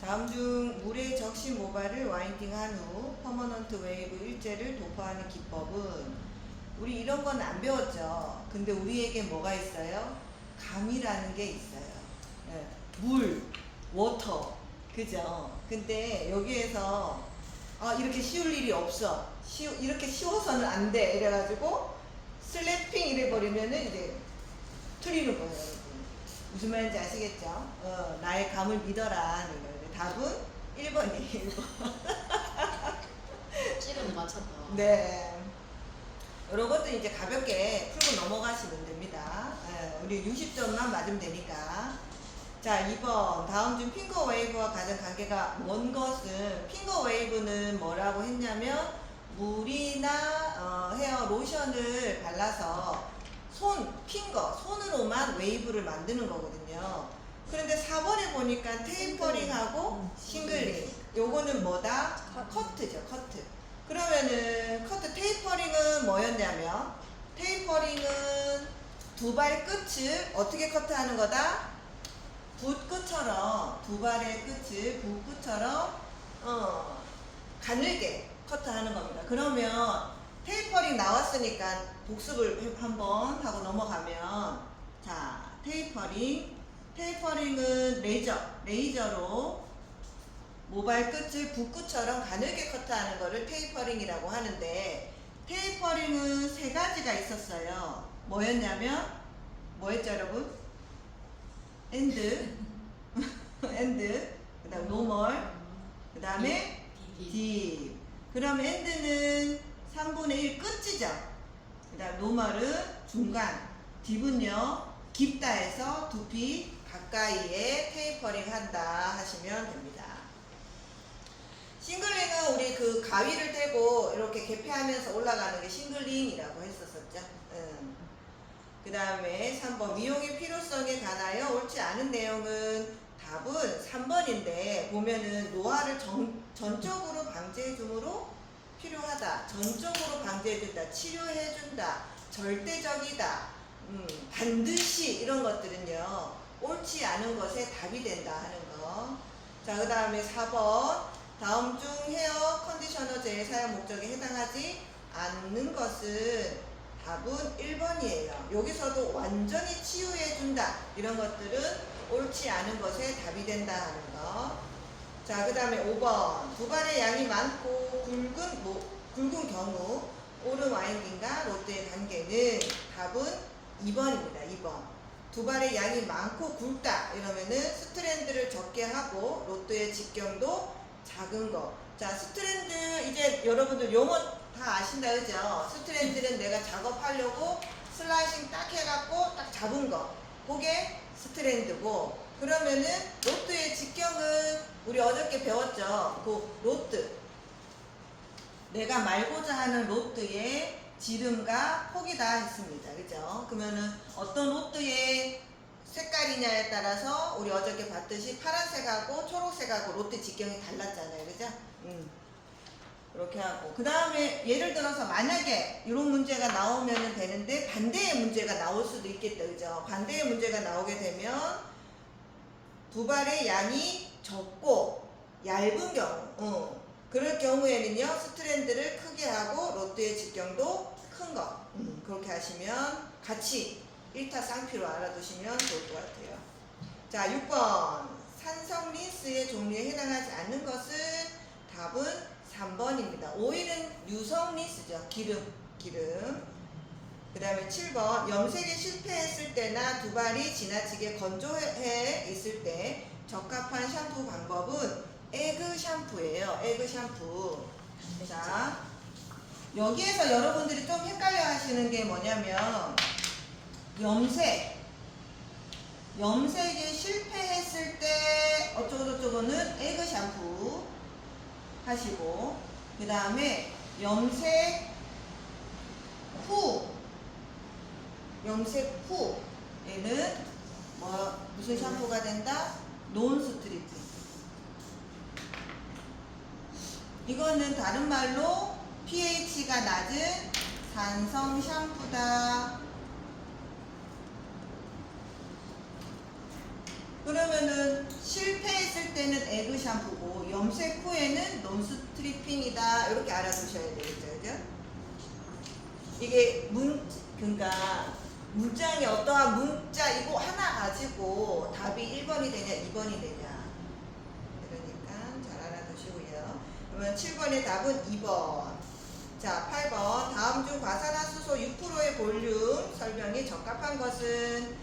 다음 중 물에 적신 모발을 와인딩한 후 퍼머넌트 웨이브 일제를 도포하는 기법은, 우리 이런 건 안 배웠죠. 근데 우리에게 뭐가 있어요? 감이라는 게 있어요. 예, 물, 워터, 그죠? 근데 여기에서 이렇게 쉬울 일이 없어. 이렇게 쉬워서는 안 돼. 이래가지고 슬래핑 이래버리면은 이제 틀리는 거예요, 여러분. 무슨 말인지 아시겠죠? 나의 감을 믿어라 하는 거예요. 답은 1번이에요, 1번. 찌르는 맞췄다. 네. 이런 것도 이제 가볍게 풀고 넘어가시면 됩니다. 우리 60점만 맞으면 되니까. 자, 2번. 다음 중 핑거 웨이브와 가장 관계가 먼 것은, 핑거 웨이브는 뭐라고 했냐면, 물이나 헤어 로션을 발라서 손으로만 웨이브를 만드는 거거든요. 그런데 4번에 보니까 테이퍼링하고 싱글링. 요거는 뭐다? 커트죠, 커트. 그러면은 테이퍼링은 뭐였냐면, 테이퍼링은 두 발 끝을 어떻게 커트하는 거다? 붓끝처럼, 두 발의 끝을 붓끝처럼 가늘게 커트하는 겁니다. 그러면 테이퍼링 나왔으니까 복습을 한번 하고 넘어가면, 자, 테이퍼링은 레이저로 모발 끝을 붓끝처럼 가늘게 커트하는 거를 테이퍼링이라고 하는데, 테이퍼링은 세 가지가 있었어요. 뭐였냐면, 뭐였죠, 여러분? 엔드, 그 다음 노멀, 그 다음에 딥. 그럼 엔드는 3분의 1 끝이죠. 그 다음 노멀은 중간, 딥은요 깊다 해서 두피 가까이에 테이퍼링 한다 하시면 됩니다. 싱글링은 우리 그 가위를 대고 이렇게 개폐하면서 올라가는 게 싱글링이라고 했었었죠. 그 다음에 3번. 미용의 필요성에 관하여 옳지 않은 내용은, 답은 3번인데 보면은 노화를 전적으로 방지해줌으로 필요하다, 전적으로 방지해준다, 치료해준다, 절대적이다, 반드시, 이런 것들은요 옳지 않은 것에 답이 된다 하는 거. 자, 그 다음에 4번. 다음 중 헤어 컨디셔너제의 사용 목적에 해당하지 않는 것은, 답은 1번이에요. 여기서도 완전히 치유해준다, 이런 것들은 옳지 않은 것에 답이 된다 하는 거. 자, 그 다음에 5번. 두 발의 양이 많고 굵은 경우 오른 와인딩과 로트의 관계는, 답은 2번입니다. 2번. 두 발의 양이 많고 굵다 이러면은 스트랜드를 적게 하고 로트의 직경도 작은 거. 자, 스트랜드 이제 여러분들 용어 다 아신다, 그죠? 스트랜드는 내가 작업하려고 슬라이싱 딱 해갖고 딱 잡은 거, 그게 스트랜드고, 그러면은 로트의 직경은 우리 어저께 배웠죠. 그 로트, 내가 말고자 하는 로트의 지름과 폭이다 했습니다, 그죠? 그러면은 어떤 로트의 색깔이냐에 따라서 우리 어저께 봤듯이 파란색하고 초록색하고 로트 직경이 달랐잖아요, 그죠? 이렇게 하고, 그 다음에 예를 들어서 만약에 이런 문제가 나오면 되는데 반대의 문제가 나올 수도 있겠다, 그죠? 반대의 문제가 나오게 되면 두 발의 양이 적고 얇은 경우, 그럴 경우에는요 스트랜드를 크게 하고 로트의 직경도 큰 거, 그렇게 하시면 같이 1타 쌍피로 알아두시면 좋을 것 같아요. 자, 6번. 산성 린스의 종류에 해당하지 않는 것은, 답은 3번입니다. 오일은 유성 린스죠. 기름. 그 다음에 7번. 염색에 실패했을 때나 두 발이 지나치게 건조해 있을 때 적합한 샴푸 방법은 에그 샴푸예요. 에그 샴푸. 자, 여기에서 여러분들이 좀 헷갈려 하시는 게 뭐냐면, 염색에 실패했을 때 어쩌고저쩌고는 에그 샴푸 하시고, 그 다음에 염색 후에는 무슨 샴푸가 된다? 논스트리트. 이거는 다른 말로 pH가 낮은 산성 샴푸다. 그러면은 실패했을 때는 에그 샴푸고 염색 후에는 논스트리핑이다 이렇게 알아두셔야 되겠죠, 그죠? 이게 그러니까 문장이 어떠한 문자 이거 하나 가지고 답이 1번이 되냐 2번이 되냐 그러니까 잘 알아두시고요. 그러면 7번의 답은 2번. 자, 8번. 다음 중 과산화수소 6%의 볼륨 설명이 적합한 것은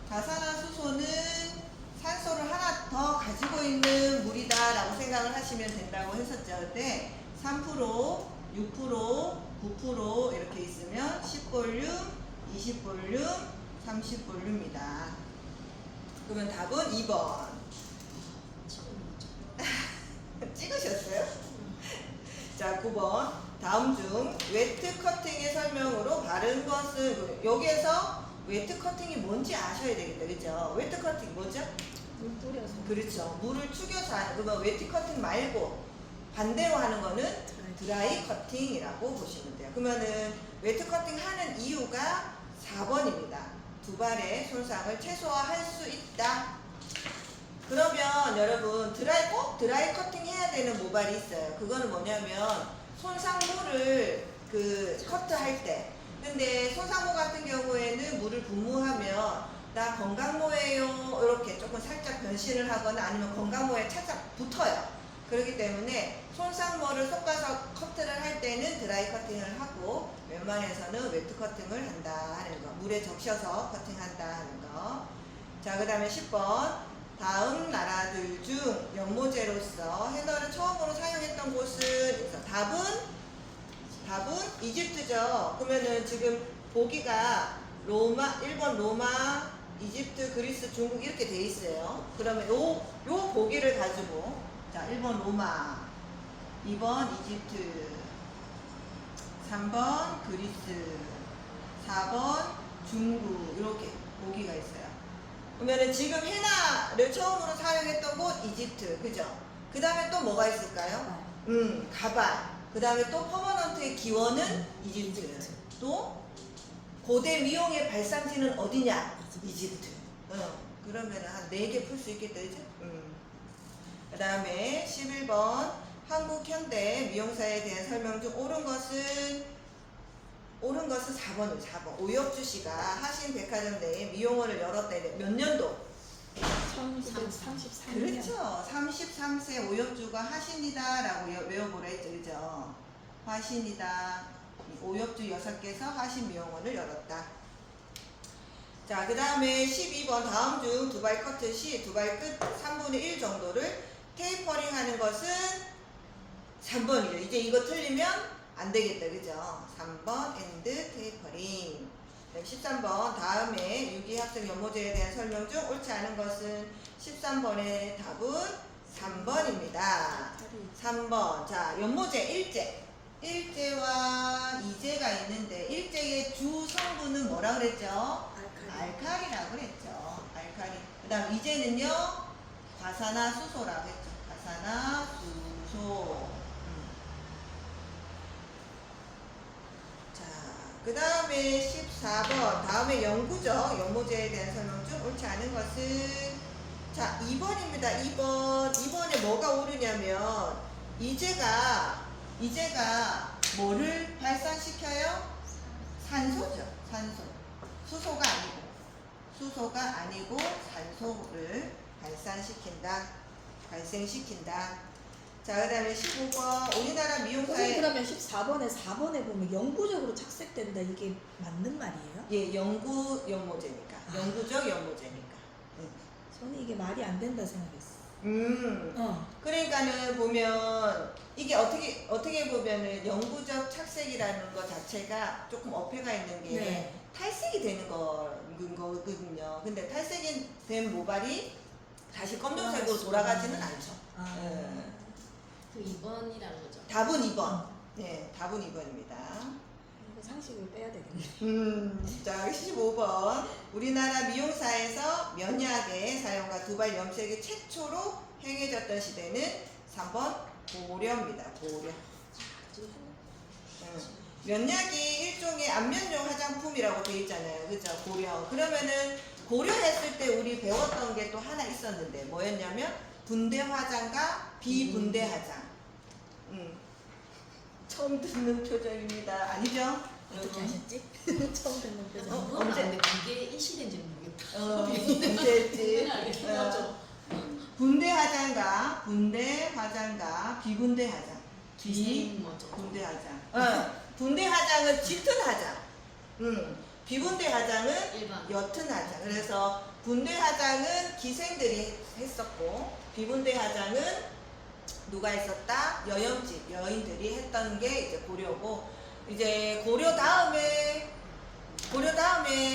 가산화수소는 산소를 하나 더 가지고 있는 물이다 라고 생각을 하시면 된다고 했었죠. 그때 3%, 6%, 9% 이렇게 있으면 10볼륨, 20볼륨, 30볼륨이다. 그러면 답은 2번. 찍으셨어요? 자, 9번. 다음 중 웨트 커팅의 설명으로 바른 것은 여기에서 웨트 커팅이 뭔지 아셔야 되겠다. 그죠? 웨트 커팅 뭐죠? 물 뿌려서. 그렇죠. 물을 축여서 하는 그러면 웨트 커팅 말고 반대로 하는 거는 드라이 커팅이라고 보시면 돼요. 그러면은 웨트 커팅 하는 이유가 4번입니다. 두발의 손상을 최소화할 수 있다. 그러면 여러분 꼭 드라이 커팅 해야 되는 모발이 있어요. 그거는 뭐냐면 손상모를 커트할 때. 근데 손상모 같은 경우에는 물을 분무하면 나 건강모예요 이렇게 조금 살짝 변신을 하거나 아니면 건강모에 살짝 붙어요. 그렇기 때문에 손상모를 솎아서 커트를 할 때는 드라이 커팅을 하고 웬만해서는 웨트 커팅을 한다 하는 거. 물에 적셔서 커팅한다 하는 거. 자, 그 다음에 10번. 다음 나라들 중 연모제로서 헤더를 처음으로 사용했던 곳은 답은 이집트죠. 그러면은 지금 보기가 일본 로마, 이집트, 그리스, 중국 이렇게 돼 있어요. 그러면 요 보기를 가지고 자, 1번 로마, 2번 이집트, 3번 그리스, 4번 중국 이렇게 보기가 있어요. 그러면은 지금 헤나를 처음으로 사용했던 곳 이집트, 그죠? 그 다음에 또 뭐가 있을까요? 가발. 그 다음에 또 퍼머넌트의 기원은 이집트. 또 고대 미용의 발상지는 어디냐? 이집트. 그러면 한 4개 풀 수 있겠다, 그죠? 그 다음에 11번. 한국 현대 미용사에 대한 설명 중 옳은 것은 4번이에요. 4번. 오혁주 씨가 하신 백화점 내에 미용원을 열었다. 몇 년도? 1933년. 그렇죠. 33세 오혁주가 하신이다라고 외워보라 했죠. 그죠? 화신이다. 오혁주 여사께서 하신 미용원을 열었다. 자, 그 다음에 12번. 다음 중 두발 커트 시 두발 끝 3분의 1 정도를 테이퍼링 하는 것은 3번이죠. 이제 이거 틀리면 안 되겠다. 그죠? 3번 엔드 테이퍼링. 13번 다음에 유기합성 연모제에 대한 설명 중 옳지 않은 것은 13번의 답은 3번입니다. 3번. 자, 연모제 일제와 이제가 있는데 일제의 주 성분은 뭐라 그랬죠? 알칼리라고 그랬죠. 알칼리. 그 다음 이제는요 과산화수소라고 했죠. 과산화수소. 그 다음에 14번. 다음에 연구죠. 연모제에 대한 설명 중 옳지 않은 것은 자 2번입니다. 2번에 뭐가 오르냐면 이제가 뭐를 발산시켜요? 산소죠. 산소. 수소가 아니고 산소를 발생시킨다. 자, 그 다음에 15번. 우리나라 미용사의 그러면 14번에 4번에 보면 영구적으로 착색된다. 이게 맞는 말이에요? 예, 영구 연모제니까. 영구적 연모제니까. 저는 이게 말이 안 된다 생각했어. 그러니까는 보면 이게 어떻게 보면은 영구적 착색이라는 것 자체가 조금 어폐가 있는 게 탈색이 되는 거거든요. 근데 탈색이 된 모발이 다시 검정색으로 돌아가지는 않죠. 그 2번이라는 거죠. 답은 2번. 네, 답은 2번입니다. 이거 상식을 빼야 되겠네. 자, 15번. 우리나라 미용사에서 면약의 사용과 두발 염색이 최초로 행해졌던 시대는 3번 고려입니다. 고려. 면약이 일종의 안면용 화장품이라고 되어 있잖아요. 그죠? 고려. 그러면은 고려했을 때 우리 배웠던 게 또 하나 있었는데 뭐였냐면 분대 화장과 비분대 화장. 처음 듣는 표정입니다. 아니죠? 어떻게 하셨지? 처음 듣는 표정. 언제? 근데 그게 인식된지는 모르겠다. 언제 했지? 맞아. 분대 화장과 분대 화장과 비분대 화장. 맞아. 분대 화장. 분대 화장은 짙은 화장. 비분대 화장은 일반. 옅은 화장. 그래서 분대 화장은 기생들이 했었고 비분대 화장은 누가 했었다? 여염집 여인들이 했던 게 이제 고려고, 이제 고려 다음에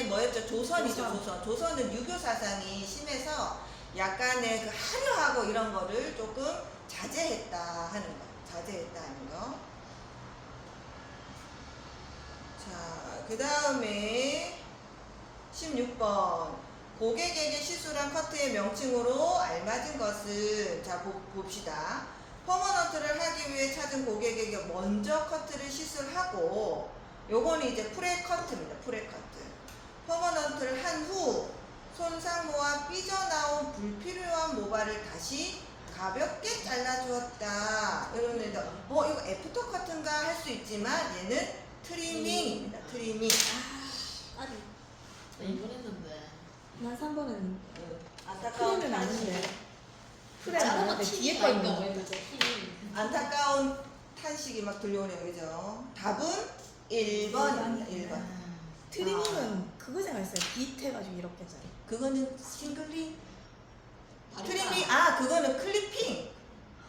뭐였죠? 조선이죠. 조선은 유교 사상이 심해서 약간의 그 한유하고 이런 거를 조금 자제했다 하는 거. 자, 그 다음에 16번. 고객에게 시술한 커트의 명칭으로 알맞은 것은, 자, 봅시다. 퍼머넌트를 하기 위해 찾은 고객에게 먼저 커트를 시술하고, 요거는 이제 프레커트입니다. 프레커트. 퍼머넌트를 한 후 손상모와 삐져나온 불필요한 모발을 다시 가볍게 잘라주었다. 이러는데 이거 애프터 커트인가 할 수 있지만 얘는 트리밍입니다. 트리밍. 아니, 나 이번 했는데. 난 3번은 안타까운 프레는 탄식. 아닌데. 프레는 아닌데 뒤에 거 있는 거. 안타까운 탄식이 막 들려오네요. 그죠? 답은 1번입니다. 1번. 트리밍은 그거 생각했어요. 빗 해가지고 이렇게 잘. 그거는 싱글링. 다리가 트리밍, 그거는 클리핑.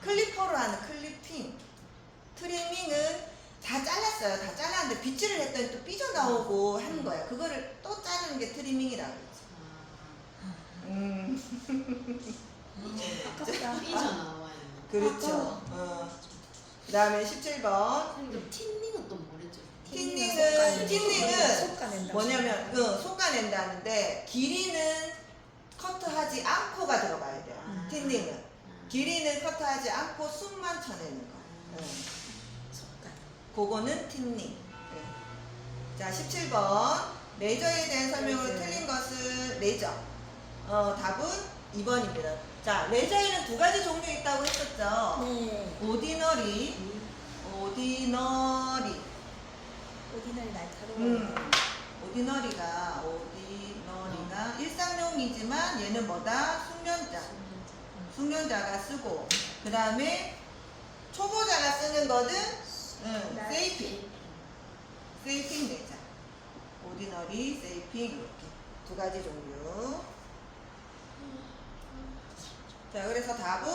클리퍼로 하는 클리핑. 트리밍은 다 잘랐어요. 다 잘랐는데 빗질을 했더니 또 삐져나오고 하는 거야. 그거를 또 자르는 게 트리밍이라고 그러지. 아깝다. 삐져나와 있는. 그렇죠. 그 다음에 17번. 근데 틴닝은 또 뭐랬죠? 틴닝은 속가낸다. 뭐냐면, 솎아낸다는데, 길이는 커트하지 않고가 들어가야 돼요. 틴닝은. 길이는 커트하지 않고 숨만 쳐내는 거. 속가. 그거는 틴닝. 자, 17번. 레이저에 대한 설명으로 틀린 것은 레이저. 답은 2번입니다. 자, 레이저에는 두 가지 종류 있다고 했었죠. 네. 오디너리. 오디너리 날카로워. 오디너리가 일상용이지만 얘는 뭐다? 숙련자가 쓰고, 그 다음에 초보자가 쓰는 거는 세이핑 레이저. 오디너리, 세이핑 이렇게 두 가지 종류. 자, 그래서 답은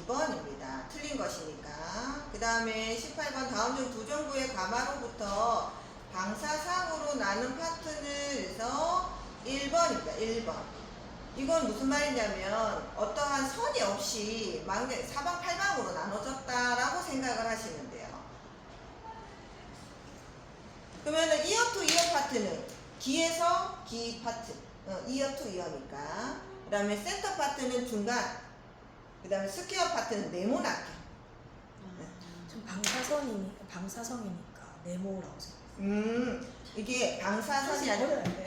2번입니다. 틀린 것이니까. 그 다음에 18번. 다음 중 두 정부의 가마로부터 방사상으로 나는 파트는 해서 1번입니다. 1번. 이건 무슨 말이냐면 어떠한 선이 없이 사방팔방으로 나눠졌다라고 생각을 하시면 돼요. 그러면은 이어 투 이어 파트는 기에서 기 파트. 이어 투 이어니까. 그 다음에 센터 파트는 중간. 그 다음에 스퀘어 파트는 네모나게. 좀 방사성이니까 네모라고 생각해요. 이게 방사선이 사실 어려워야 아니고 돼.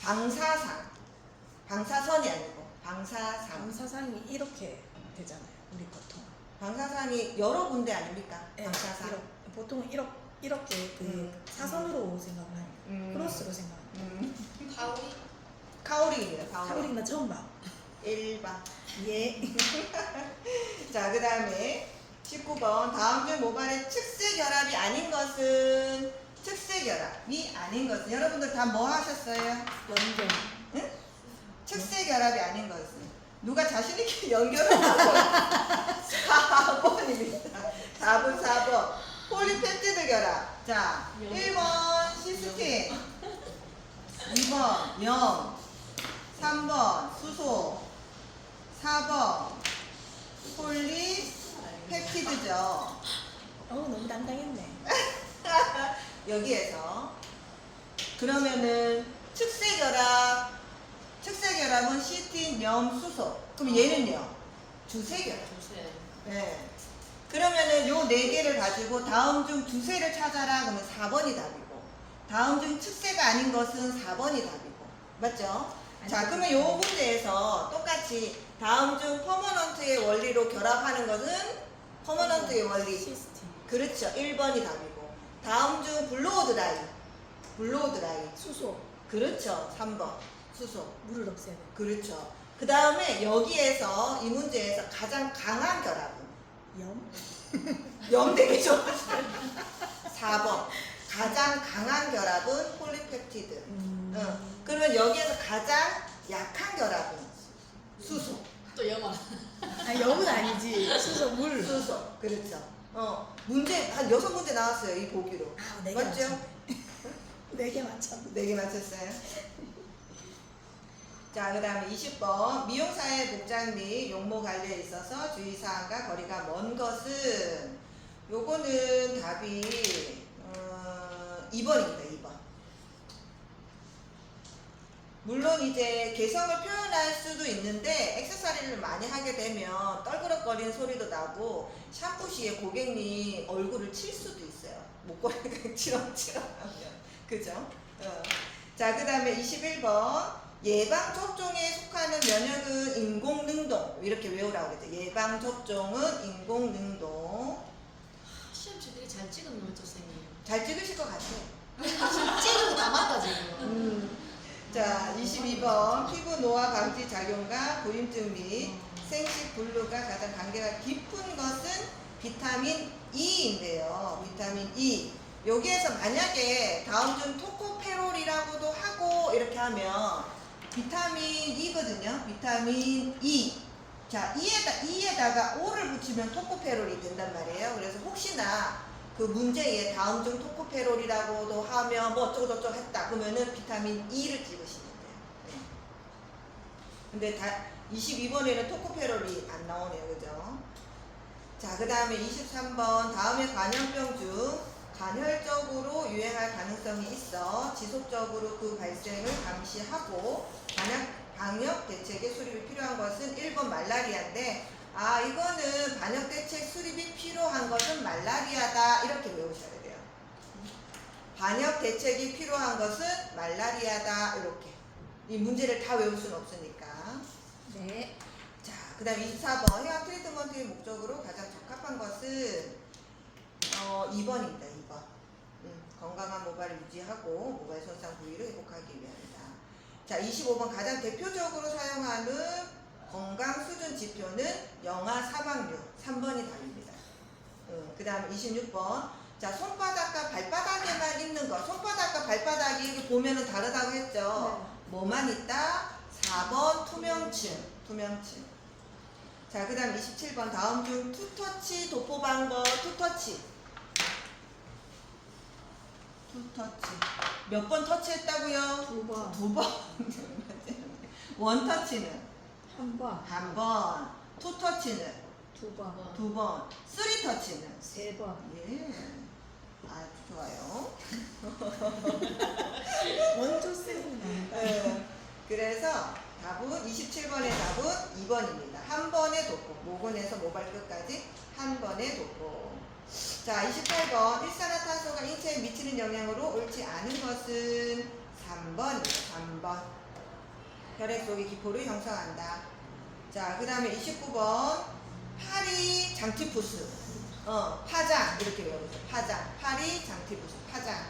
방사선이 아니고 방사상. 방사상이 이렇게 되잖아요. 우리 보통. 방사상이 여러 군데 아닙니까? 네, 방사상. 보통 이렇게 그 사선으로 생각을 해요. 크로스로 생각합니다. 카오리입니다. 카로링만 처음 봐. 1번. 예. 자, 그 다음에 19번. 다음 중 모발의 측세 결합이 아닌 것은, 여러분들 다 뭐 하셨어요? 연결. 응? 측세 결합이 아닌 것은 누가 자신있게 연결을 하고 4번입니다. 답은 4번. 폴리펩티드 결합. 자, 1번 시스틴, 2번 염, 3번 수소, 4번 폴리펩티드죠. 너무 당당했네. 여기에서 그러면은 측세결합은 시틴, 염, 수소. 그럼 얘는요? 주세결합. 네. 그러면은 요 네 개를 가지고 다음 중 두세를 찾아라. 그러면 4번이 답이고, 다음 중 측세가 아닌 것은 4번이 답이고, 맞죠? 자, 그러면 요 문제에서 똑같이 다음 중 퍼머넌트의 원리로 결합하는 것은 퍼머넌트의 원리. 시스템. 그렇죠. 1번이 답이고. 다음 중 블로우 드라이. 블로우 드라이. 수소. 그렇죠. 3번. 수소. 물을 없애야 돼. 그렇죠. 그 다음에 여기에서 이 문제에서 가장 강한 결합은 염. 염 되게 좋았어요. 4번. 가장 강한 결합은 폴리펩티드. 그러면 여기에서 가장 약한 결합은 수소. 또 영화. 아 염은 아니지. 수소 물. 수소. 그렇죠. 문제 한 6문제 나왔어요. 이 보기로. 아, 4개 맞죠? 맞췄네. 4개 맞췄네. 4개 맞췄어요. 자, 그 다음에 20번. 미용사의 복장 및 용모 관리에 있어서 주의사항과 거리가 먼 것은 요거는 답이 2번입니다. 2번. 물론 이제 개성을 표현할 수도 있는데 액세서리를 많이 하게 되면 떨그럭거리는 소리도 나고 샴푸 시에 고객님 얼굴을 칠 수도 있어요. 목걸이가 치렁치렁하면. 그죠? 자, 그 다음에 21번. 예방접종에 속하는 면역은 인공능동. 이렇게 외우라고 그랬죠. 예방접종은 인공능동. 시험지 되게 잘 찍었네요, 선생님. 잘 찍으실 것 같아요. 찍은 거 다 맞다 지금. 자, 22번. 피부 노화 방지 작용과 부임증 및 생식 분류가 가장 관계가 깊은 것은 비타민 E인데요. 비타민 E. 여기에서 만약에 다음 중 토코페롤이라고도 하고 이렇게 하면 비타민 E거든요. 비타민 E. 자, E에다가 O를 붙이면 토코페롤이 된단 말이에요. 그래서 혹시나 그 문제에 다음 중 토코페롤이라고도 하면 뭐 어쩌고저쩌고 했다. 그러면은 비타민 E를 찍으시면 돼요. 네. 근데 22번에는 토코페롤이 안 나오네요. 그죠? 자, 그 다음에 23번. 다음의 관염병 중 간헐적으로 유행할 가능성이 있어 지속적으로 그 발생을 감시하고 방역 대책의 수립이 필요한 것은 1번 말라리아인데 이거는 방역 대책 수립이 필요한 것은 말라리아다 이렇게 외우셔야 돼요. 방역 대책이 필요한 것은 말라리아다 이렇게. 이 문제를 다 외울 수는 없으니까. 네. 자, 그 다음 24번. 해양 트리트먼트의 목적으로 가장 적합한 것은 2번입니다. 2번. 건강한 모발을 유지하고 모발 손상 부위를 회복하기 위함이다. 자, 25번. 가장 대표적으로 사용하는 건강 수준 지표는 영아 사망률. 3번이 답입니다. 그 다음 26번. 자, 손바닥과 발바닥에만 있는 거. 손바닥과 발바닥이 이렇게 보면은 다르다고 했죠. 네. 뭐만 있다? 4번 투명층. 투명층. 자, 그 다음 27번. 다음 중 투터치 도포 방법. 투터치. 투터치. 몇 번 터치했다고요? 2번. 2번. 원터치는? 1번. 1번. 투터치는? 2번. 2번. 쓰리터치는? 3번. 예. 아주 좋아요. 원조 쌤이네. 네. 그래서 답은 27번의 답은 2번입니다. 한 번의 도포. 모근에서 모발 끝까지 한 번의 도포. 자, 28번. 일산화탄소가 인체에 미치는 영향으로 옳지 않은 것은 3번입니다. 3번. 혈액 속의 기포를 형성한다. 자, 그 다음에 29번. 파리 장티푸스. 파장. 이렇게 외워보세요. 파장. 파리 장티푸스. 파장.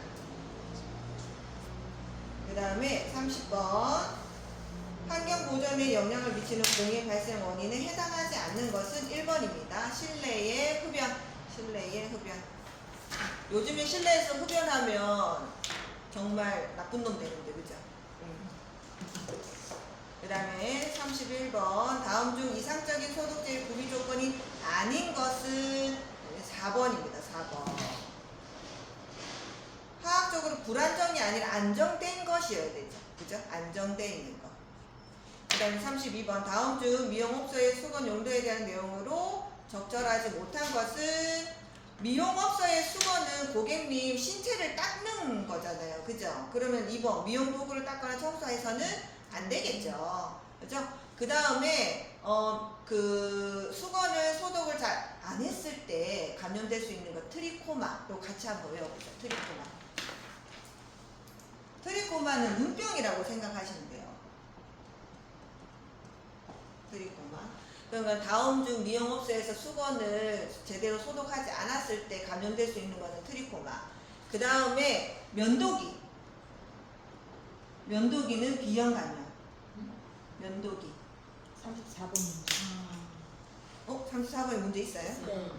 그 다음에 30번. 환경 보존에 영향을 미치는 공해 발생 원인에 해당하지 않는 것은 1번입니다. 실내의 흡연. 실내의 흡연. 요즘에 실내에서 흡연하면 정말 나쁜 놈 되는데, 그죠? 그 다음에 31번. 다음 중 이상적인 소독제의 구비 조건이 아닌 것은 4번입니다. 4번. 화학적으로 불안정이 아니라 안정된 것이어야 되죠. 그죠? 안정되어 있는 것. 그 다음에 32번. 다음 중 미용업소의 수건 용도에 대한 내용으로 적절하지 못한 것은 미용업소의 수건은 고객님 신체를 닦는 거잖아요. 그죠? 그러면 2번. 미용도구를 닦거나 청소해서는 안 되겠죠. 그죠? 그 다음에 그 수건을 소독을 잘 안 했을 때 감염될 수 있는 거 트리코마. 이거 같이 한번 외워보세요. 트리코마. 트리코마는 눈병이라고 생각하시면 돼요. 트리코마. 그러니까 다음 중 미용업소에서 수건을 제대로 소독하지 않았을 때 감염될 수 있는 거는 트리코마. 그 다음에 면도기. 면도기는 B형 감염. 면도기. 34번 문제. 34번에 문제 있어요? 네.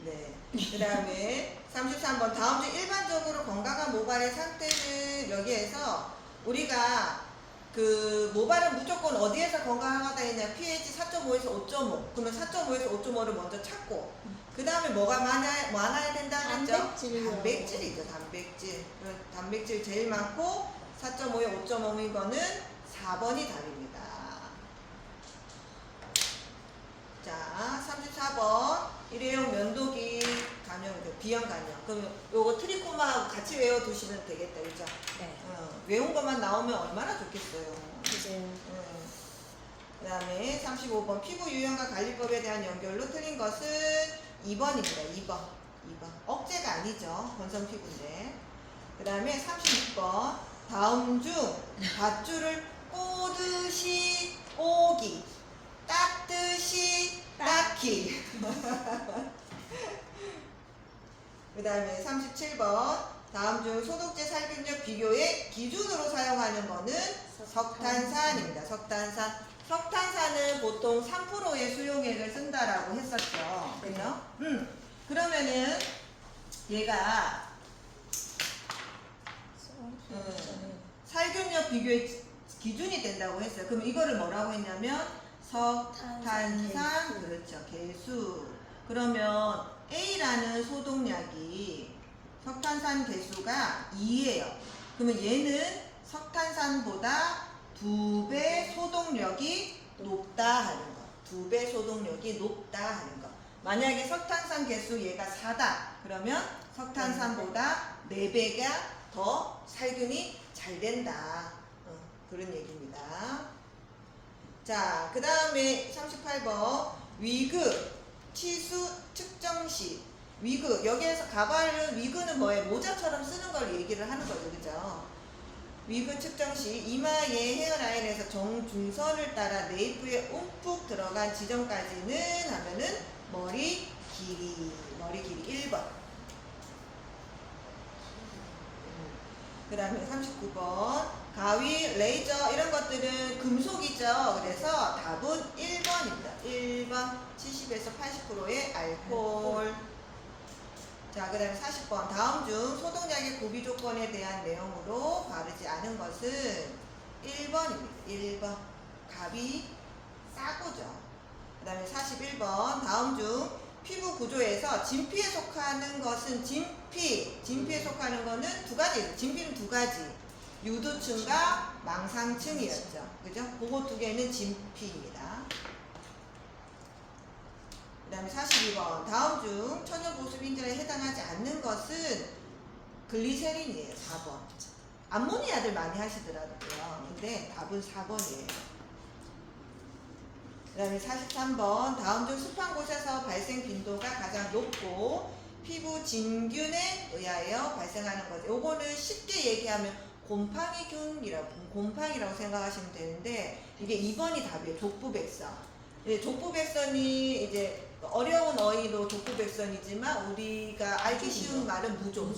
네. 그 다음에 33번. 다음 중 일반적으로 건강한 모발의 상태는 여기에서 우리가 그 모발은 무조건 어디에서 건강하다 했냐. pH 4.5에서 5.5. 그러면 4.5에서 5.5를 먼저 찾고 그 다음에 뭐가 많아야 된다 했죠? 단백질이요. 단백질이죠. 단백질. 단백질 제일 많고 4.5에 5.5인 거는 4번이 답입니다. 자, 34번 일회용 면도기 감염, B형 감염. 그럼 요거 트리코마하고 같이 외워두시면 되겠다, 그죠? 네. 외운 것만 나오면 얼마나 좋겠어요. 이제 그 다음에 35번 피부 유형과 관리법에 대한 연결로 틀린 것은 2번입니다. 2번. 억제가 아니죠. 건성 피부인데. 그 다음에 36번 다음 중 밧줄을 꼬듯이 꼬기, 닦듯이 닦기. 그 다음에 37번 다음 중 소독제 살균력 비교의 기준으로 사용하는 거는 석탄산입니다. 석탄산은 보통 3%의 수용액을 쓴다라고 했었죠. 그죠? 그러면은 얘가 살균력 비교의 기준이 된다고 했어요. 그럼 이거를 뭐라고 했냐면 석탄산, 그렇죠. 개수. 그러면 A라는 소독약이 석탄산 개수가 2예요. 그러면 얘는 석탄산보다 2배 소독력이 높다 하는 거. 2배 소독력이 높다 하는 거. 만약에 석탄산 개수 얘가 4다. 그러면 석탄산보다 4배가 더 살균이 잘 된다. 그런 얘기입니다. 자, 그 다음에 38번 위그 치수 측정 시 위그, 여기에서 가발은 위그는 뭐예요? 모자처럼 쓰는 걸 얘기를 하는 거죠, 그죠? 위그 측정 시 이마의 헤어라인에서 정중선을 따라 네이프에 움푹 들어간 지점까지는 하면은 머리 길이 1번. 그 다음에 39번 가위, 레이저 이런 것들은 금속이죠. 그래서 답은 1번입니다. 1번 70에서 80%의 알코올. 자, 그 다음에 40번 다음 중 소독약의 구비 조건에 대한 내용으로 바르지 않은 것은 1번입니다. 1번 갑이 싸구죠. 그 다음에 41번 다음 중 피부 구조에서 진피에 속하는 것은 진피에 속하는 거는 두 가지. 진피는 두 가지. 유두층과 망상층이었죠. 그죠? 그거 두 개는 진피입니다. 그 다음에 42번 다음 중 천연보습인들에 해당하지 않는 것은 글리세린이에요. 4번. 암모니아들 많이 하시더라고요. 근데 답은 4번이에요. 그 다음에 43번 다음 중 습한 곳에서 발생 빈도가 가장 높고 피부 진균에 의하여 발생하는 거죠. 요거는 쉽게 얘기하면 곰팡이라고 생각하시면 되는데 이게 2번이 답이에요. 족부백선. 족부백선이 이제 어려운 어휘도 족부백선이지만 우리가 알기 쉬운 말은 무좀.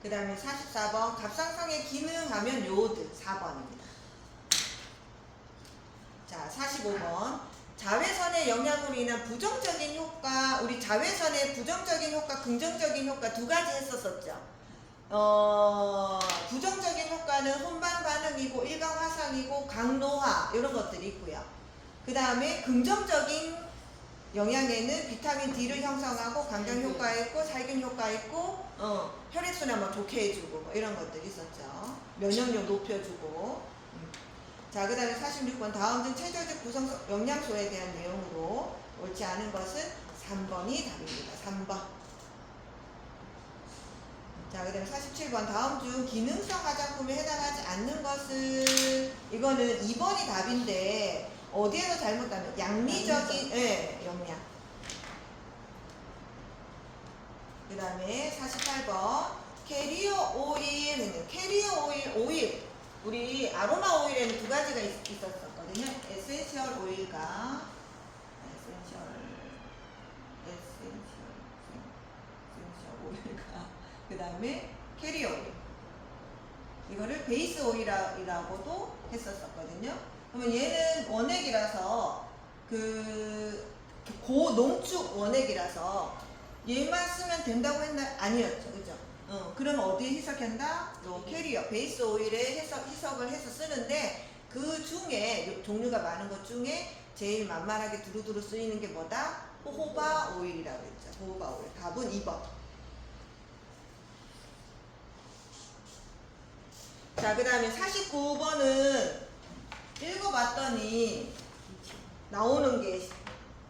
그 다음에 44번 갑상선에 기능하면 요오드 4번입니다. 자, 45번 자외선의 영향으로 인한 부정적인 효과, 우리 자외선의 부정적인 효과, 긍정적인 효과 두 가지 했었었죠. 부정적인 효과는 혼반 반응이고 일광 화상이고 강노화 이런 것들이 있고요. 그 다음에 긍정적인 영양에는 비타민 D를 형성하고 강경 효과 있고 살균 효과 있고 혈액순환 뭐 좋게 해주고 뭐 이런 것들이 있었죠. 면역력 높여주고. 자, 그 다음에 46번 다음 중 체조직 구성 영양소에 대한 내용으로 옳지 않은 것은 3번이 답입니다. 3번. 자, 그 다음에 47번 다음 중 기능성 화장품에 해당하지 않는 것은 이거는 2번이 답인데 어디에서 잘못하면 양리적인 영양. 그 다음에 48번 캐리어 오일. 캐리어 오일. 우리 아로마 오일에는 두 가지가 있었거든요. 에센셜 오일과 에센셜 오일과 그 다음에 캐리어 오일. 이거를 베이스 오일이라고도 했었거든요. 그러면 얘는 원액이라서 고농축 원액이라서 얘만 쓰면 된다고 했나? 아니었죠. 그죠? 그럼 어디에 해석한다? 요 캐리어, 베이스 오일에 해석을 해서 쓰는데 그 중에 종류가 많은 것 중에 제일 만만하게 두루두루 쓰이는 게 뭐다? 호호바 오일이라고 했죠. 호호바 오일. 답은 2번. 자, 그 다음에 49번은 읽어봤더니 나오는 게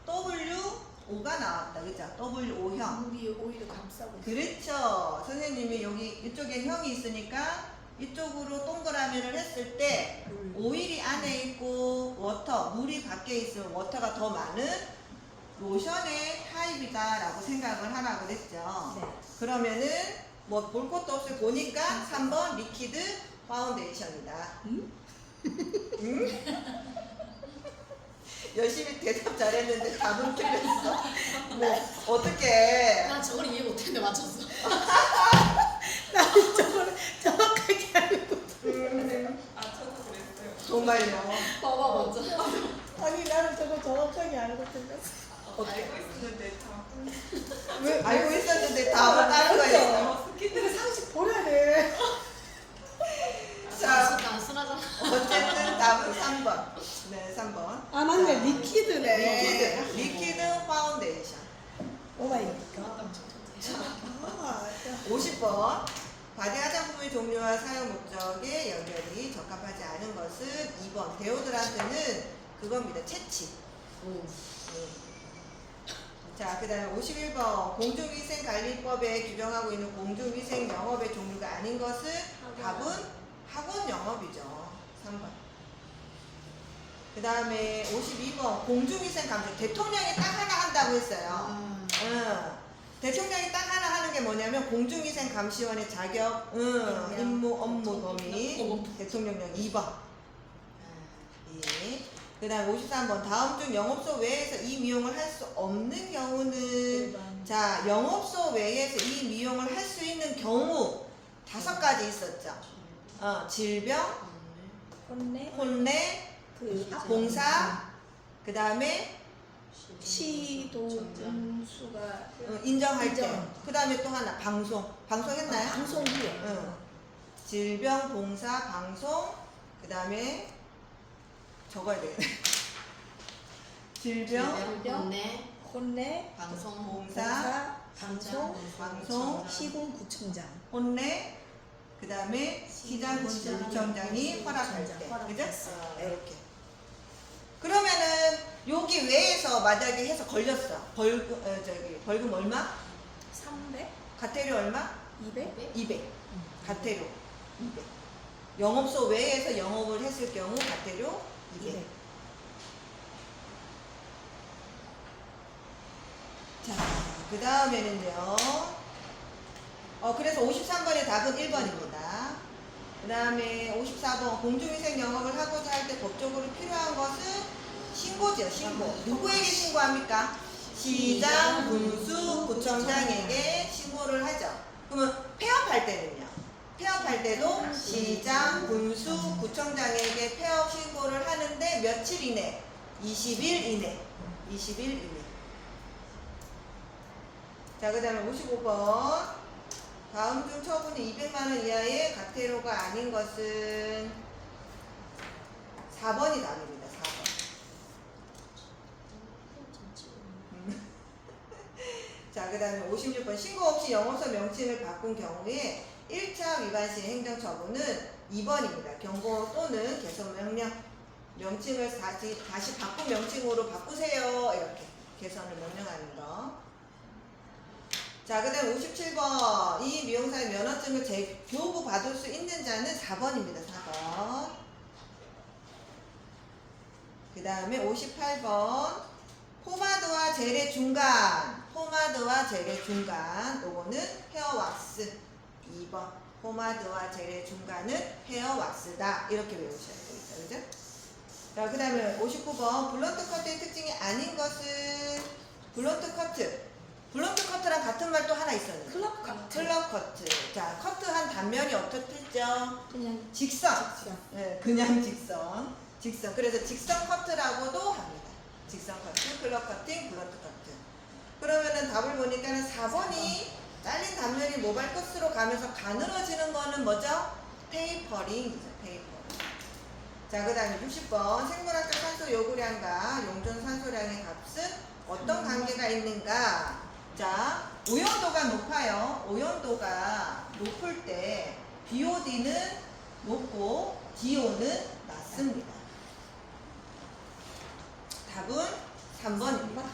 WO가 나왔다. 그죠? WO형. 물이 오일을 감싸고 있어. 그렇죠. 선생님이 여기 이쪽에 형이 있으니까 이쪽으로 동그라미를 했을 때 오일이 안에 있고 물이 밖에 있으면 워터가 더 많은 로션의 타입이다 라고 생각을 하라고 그랬죠. 네. 그러면은 뭐 볼 것도 없이 보니까 3번 리퀴드 파운데이션이다. 응? 응? 열심히 대답 잘했는데 답은 틀렸어. 뭐 어떻게? 난 저걸 이해 못했는데 맞췄어. 나는 저거를 정확하게 알고. 저도 그랬어요. 정말요. 봐봐 먼저. 아니 나는 저거 정확하게 알고 틀렸어. 알고 있었는데 다. 왜 알고 있었는데 답은 다른 거예요. 근데 상식 버려야 돼. 자, 안 쓰나잖아. 어쨌든 답은 3번. 네, 3번. 아 맞네. 자, 리퀴드네. 리퀴드 파운데이션. 오마이 갓. 아, 50번. 바디 화장품의 종류와 사용 목적에 연결이 적합하지 않은 것은 2번. 데오드란트는 그겁니다. 채취. 자, 그 다음에 51번. 공중위생관리법에 규정하고 있는 공중위생 영업의 종류가 아닌 것은 답은 학원 영업이죠. 3번. 그 다음에 52번. 공중위생 감시. 대통령이 딱 하나 한다고 했어요. 대통령이 딱 하나 하는 게 뭐냐면 공중위생 감시원의 자격, 임무, 업무 범위, 대통령령 2번. 예. 그 다음 53번. 다음 중 영업소 외에서 이 미용을 할 수 없는 경우는 자, 영업소 외에서 이 미용을 할 수 있는 경우 5가지 있었죠. 질병, 혼례, 그 봉사, 그 다음에 시도 분수가 인정할 때. 인정. 그 다음에 또 하나 방송했나요? 방송 후에. 응. 질병, 봉사, 방송. 그 다음에 적어야 되겠네. 질병, 혼내, 혼례, 방송, 봉사, 방송, 시군구청장. 혼례. 그 다음에 시장군수구청장이 허락할 때. 그죠? 이렇게. 그러면은 여기 외에서 만약에 해서 걸렸어. 벌금 얼마? 300? 과태료 얼마? 200? 200. 과태료 200. 영업소 외에서 영업을 했을 경우 과태료 200. 자, 그 다음에는요. 그래서 53번의 답은 1번입니다. 그 다음에 54번. 공중위생 영업을 하고자 할 때 법적으로 필요한 것은 신고죠, 신고. 누구에게 신고합니까? 시장, 군수, 구청장에게 신고를 하죠. 그러면 폐업할 때는요? 폐업할 때도 시장, 군수, 구청장에게 폐업 신고를 하는데 며칠 이내? 20일 이내. 20일 이내. 자, 그 다음에 55번. 다음 중 처분이 200만원 이하의 과태료가 아닌 것은 4번이 답입니다. 4번. 자, 그 다음에 56번. 신고 없이 영업소 명칭을 바꾼 경우에 1차 위반 시 행정처분은 2번입니다. 경고 또는 개선 명령. 명칭을 다시 바꾼 명칭으로 바꾸세요. 이렇게 개선을 명령하는 거. 자, 그 다음 57번. 이 미용사의 면허증을 재교부 받을 수 있는 자는 4번입니다. 4번. 그 다음에 58번. 포마드와 젤의 중간, 포마드와 젤의 중간, 요거는 헤어 왁스. 2번 포마드와 젤의 중간은 헤어 왁스다. 이렇게 외우셔야 되겠다. 그죠? 자, 그 다음에 59번 블런트 커트의 특징이 아닌 것은 블런트 커트. 블런트 커트랑 같은 말 또 하나 있었는데 클럽 커트. 클럽 커트. 자, 커트한 단면이 어떻겠죠? 그냥 직선. 직선. 네, 그냥 직선. 직선. 그래서 직선 커트라고도 합니다. 직선 커트, 클럽 커팅, 블런트 커트. 그러면은 답을 보니까는 4번이 잘린 단면이 모발 끝으로 가면서 가늘어지는 거는 뭐죠? 테이퍼링이죠. 테이퍼링. 자, 그 다음에 60번 생물학적 산소 요구량과 용존 산소량의 값은 어떤 관계가 있는가? 자, 오염도가 높아요. 오염도가 높을 때 BOD는 높고 DO는 낮습니다. 답은 3번입니다.